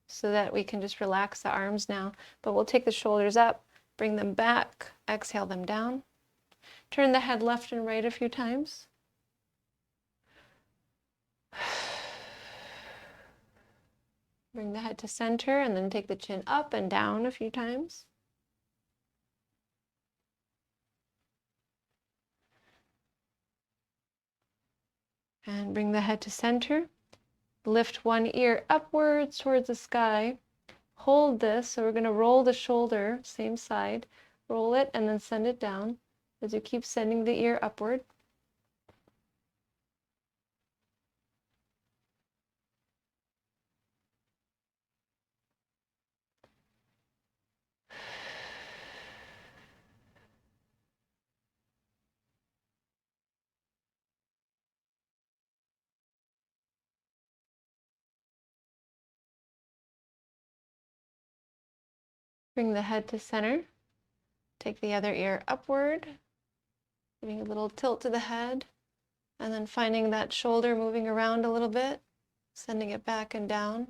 so that we can just relax the arms now. But we'll take the shoulders up, bring them back, exhale them down. Turn the head left and right a few times. Bring the head to center and then take the chin up and down a few times. And bring the head to center. Lift one ear upwards towards the sky. Hold this, so we're going to roll the shoulder, same side. Roll it and then send it down as you keep sending the ear upward. Bring the head to center. Take the other ear upward, giving a little tilt to the head, and then finding that shoulder moving around a little bit, sending it back and down.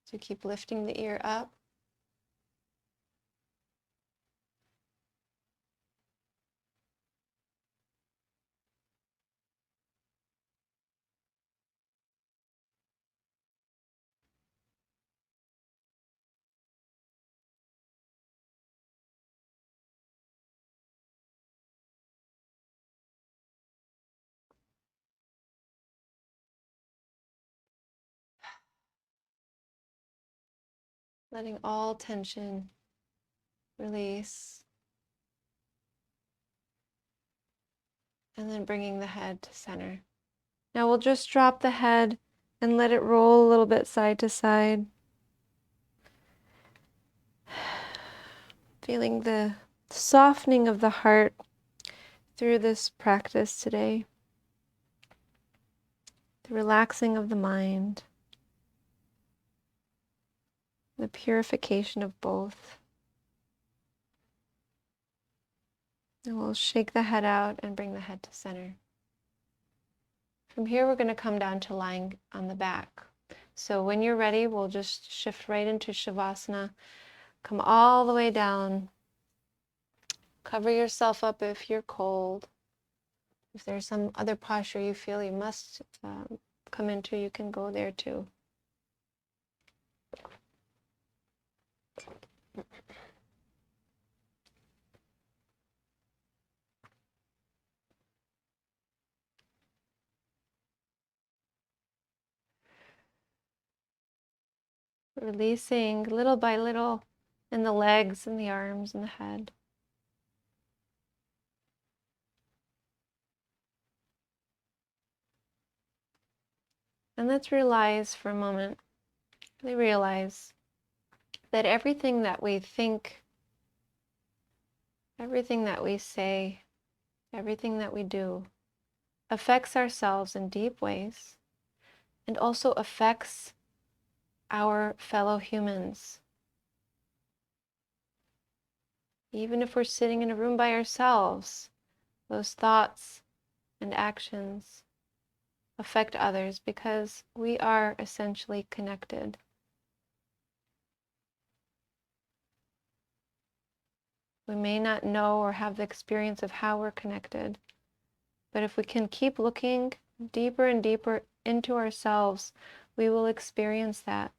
So keep lifting the ear up. Letting all tension release. and then bringing the head to center. Now we'll just drop the head and let it roll a little bit side to side. Feeling the softening of the heart through this practice today. The relaxing of the mind. The purification of both. And we'll shake the head out and bring the head to center. From here, we're going to come down to lying on the back. So when you're ready, we'll just shift right into shavasana. Come all the way down. Cover yourself up if you're cold. If there's some other posture you feel you must come into, you can go there too. Releasing little by little in the legs and the arms and the head. And let's realize for a moment, really realize that everything that we think, everything that we say, everything that we do affects ourselves in deep ways and also affects our fellow humans. Even if we're sitting in a room by ourselves, those thoughts and actions affect others because we are essentially connected. We may not know or have the experience of how we're connected, but if we can keep looking deeper and deeper into ourselves, we will experience that.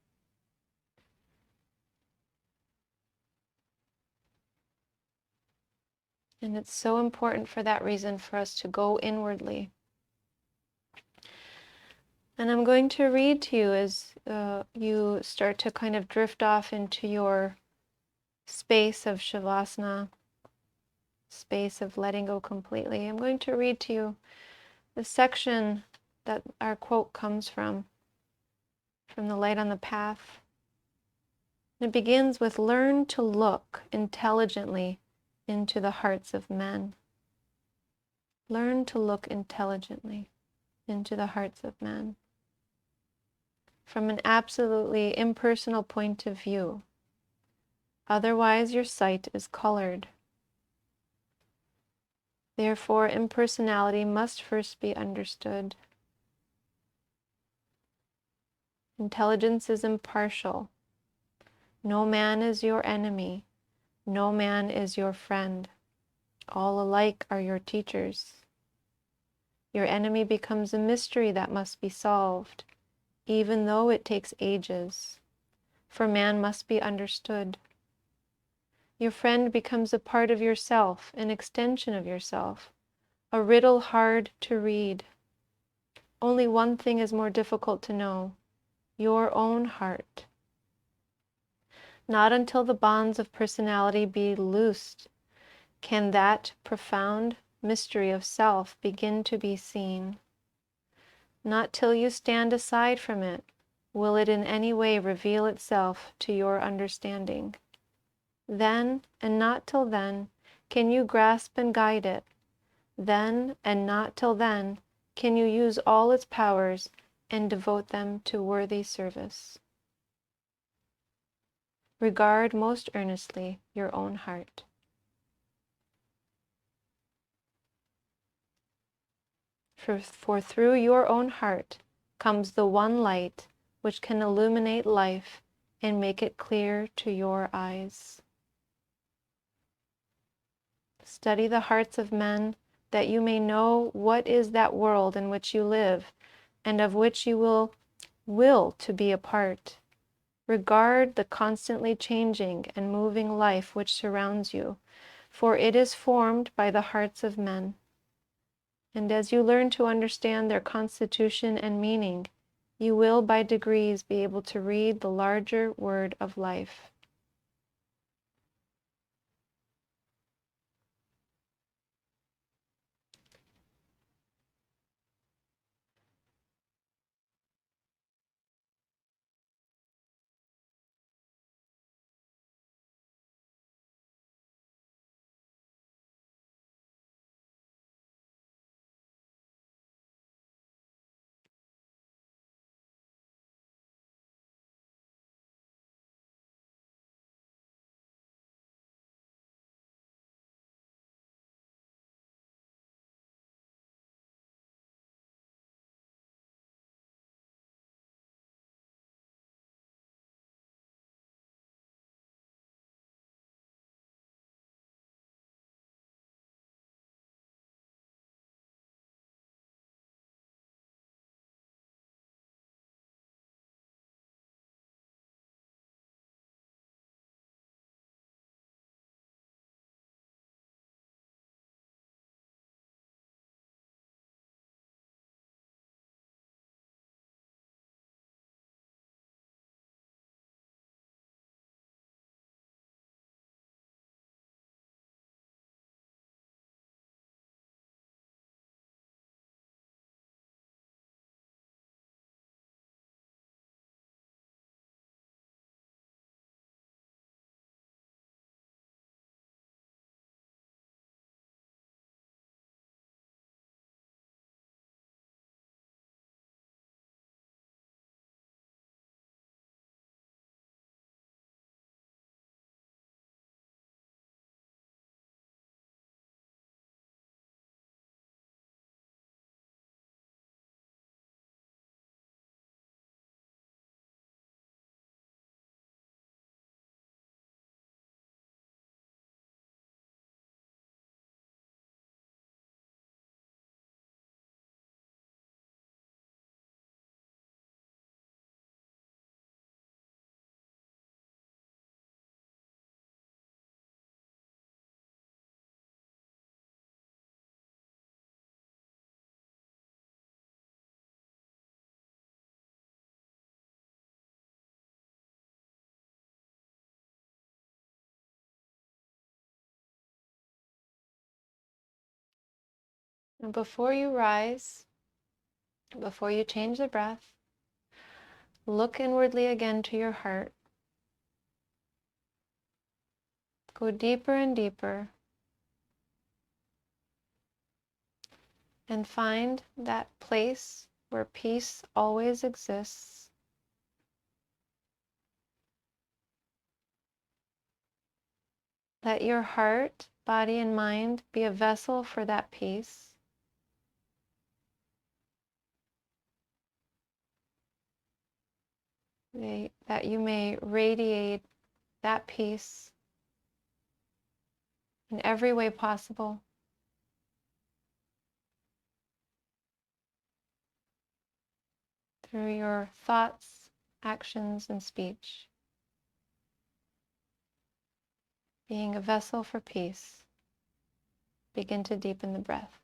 And it's so important for that reason for us to go inwardly. And I'm going to read to you as you start to kind of drift off into your space of shavasana, space of letting go completely. I'm going to read to you the section that our quote comes from the Light on the Path. It begins with, "Learn to look intelligently into the hearts of men." Learn to look intelligently into the hearts of men. From an absolutely impersonal point of view. Otherwise, your sight is colored. Therefore, impersonality must first be understood. Intelligence is impartial. No man is your enemy. No man is your friend. All alike are your teachers. Your enemy becomes a mystery that must be solved, even though it takes ages, for man must be understood. Your friend becomes a part of yourself, an extension of yourself, a riddle hard to read. Only one thing is more difficult to know: your own heart. Not until the bonds of personality be loosed can that profound mystery of self begin to be seen. Not till you stand aside from it will it in any way reveal itself to your understanding. Then, and not till then, can you grasp and guide it. Then, and not till then, can you use all its powers and devote them to worthy service. Regard most earnestly your own heart. For through your own heart comes the one light which can illuminate life and make it clear to your eyes. Study the hearts of men, that you may know what is that world in which you live, and of which you will to be a part. Regard the constantly changing and moving life which surrounds you, for it is formed by the hearts of men. And as you learn to understand their constitution and meaning, you will by degrees be able to read the larger word of life. And before you rise, before you change the breath, look inwardly again to your heart. Go deeper and deeper. And find that place where peace always exists. Let your heart, body, and mind be a vessel for that peace. That you may radiate that peace in every way possible. Through your thoughts, actions, and speech. Being a vessel for peace, begin to deepen the breath.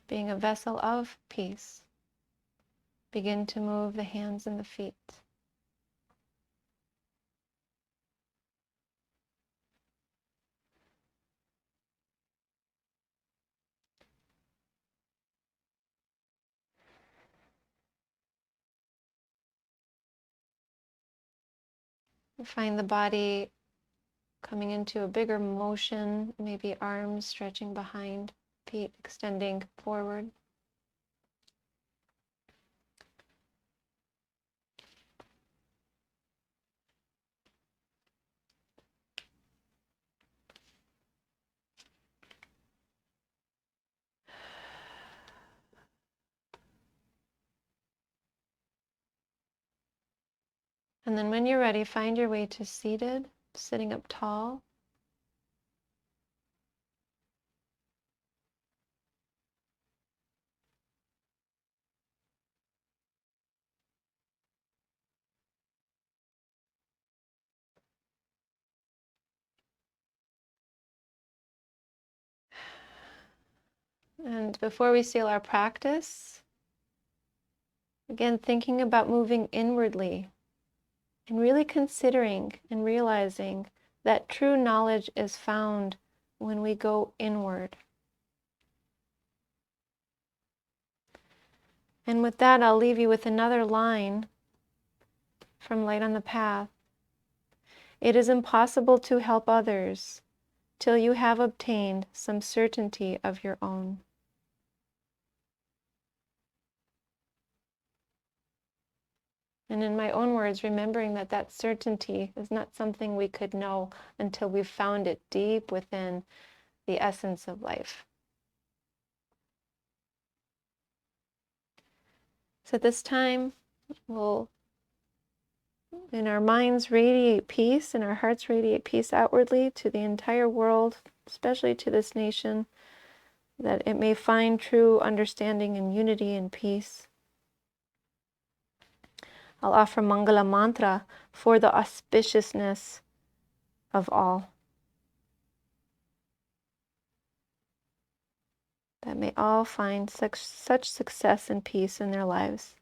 Being a vessel of peace, begin to move the hands and the feet. Find the body coming into a bigger motion, maybe arms stretching behind, feet extending forward. And then when you're ready, find your way to seated, sitting up tall. And before we seal our practice, again, thinking about moving inwardly and really considering and realizing that true knowledge is found when we go inward. And with that, I'll leave you with another line from Light on the Path. It is impossible to help others till you have obtained some certainty of your own. And in my own words, remembering that that certainty is not something we could know until we've found it deep within the essence of life. So this time, we'll, in our minds, radiate peace, and our hearts radiate peace outwardly to the entire world, especially to this nation, that it may find true understanding and unity and peace. I'll offer Mangala Mantra for the auspiciousness of all. That may all find such success and peace in their lives.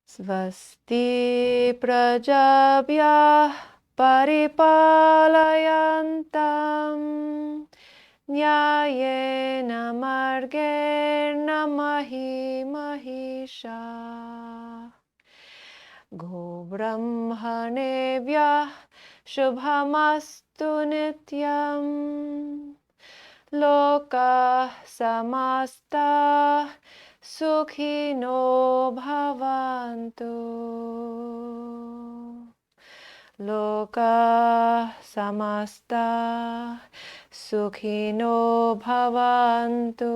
Svasti prajabhya paripalayantam nyayena margena mahi mahisha go brahmanebhyah shubhamastu nityam loka samasta sukhino bhavantu. Loka samasta sukhino bhavantu.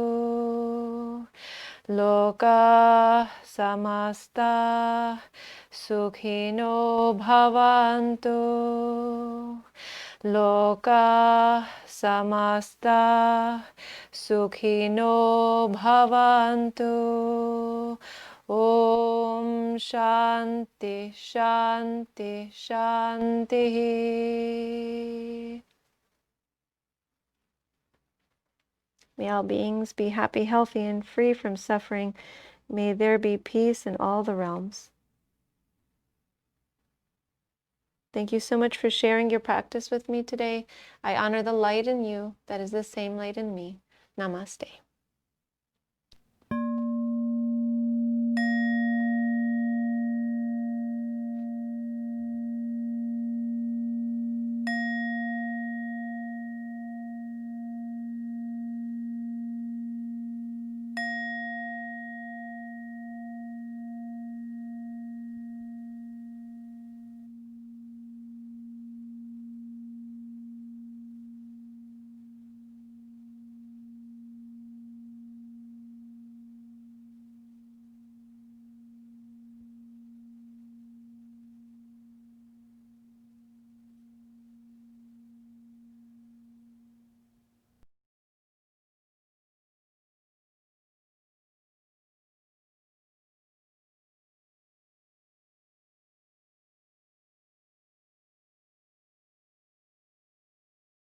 Loka samasta sukhino bhavantu. Loka samasta sukhino bhavantu. Om Shanti Shanti Shanti. May all beings be happy, healthy, and free from suffering. May there be peace in all the realms. Thank you so much for sharing your practice with me today. I honor the light in you that is the same light in me. Namaste.